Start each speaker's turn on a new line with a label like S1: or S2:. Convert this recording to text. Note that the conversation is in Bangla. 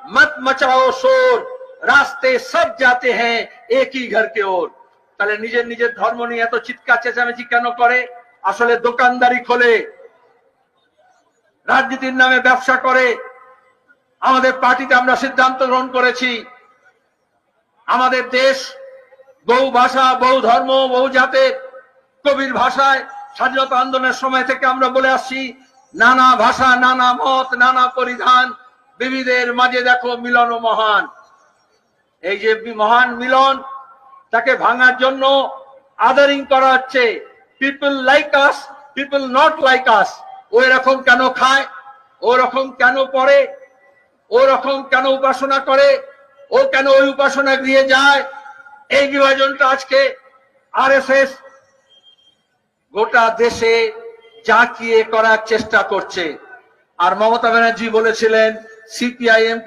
S1: मत मचाओ शोर, रास्ते सब जाते हैं एक ही घर के ओर। তাহলে নিজের নিজের ধর্ম নিয়ে এত চিৎকার চেঁচামেচি কেন করে? আসলে দোকানদারি খোলে, রাজনীতির নামে ব্যবসা করে। আমাদের পার্টিতে আমরা সিদ্ধান্ত গ্রহণ করেছি, আমাদের দেশ বহু ভাষা, বহু ধর্ম, বহু জাতের। কবির ভাষায় স্বাধীনতা আন্দোলনের সময় থেকে আমরা বলে আসছি, নানা ভাষা, নানা মত, নানা পরিধান, বিবিধের মাঝে দেখো মিলন মহান। এই যে মহান মিলন, তাকে ভাঙার জন্য আদারিং করা হচ্ছে। People like us, people not like us. ও এরকম কেন খায়, ও রকম কেন পড়ে, ও রকম কেন উপাসনা করে, ও কেন ওই উপাসনা গৃহে যায়, এই বিভাজনটা আজকে আরএসএস গোটা দেশে জাঁকিয়ে করার চেষ্টা করছে। আর মমতা ব্যানার্জি বলেছিলেন সিপিআইএম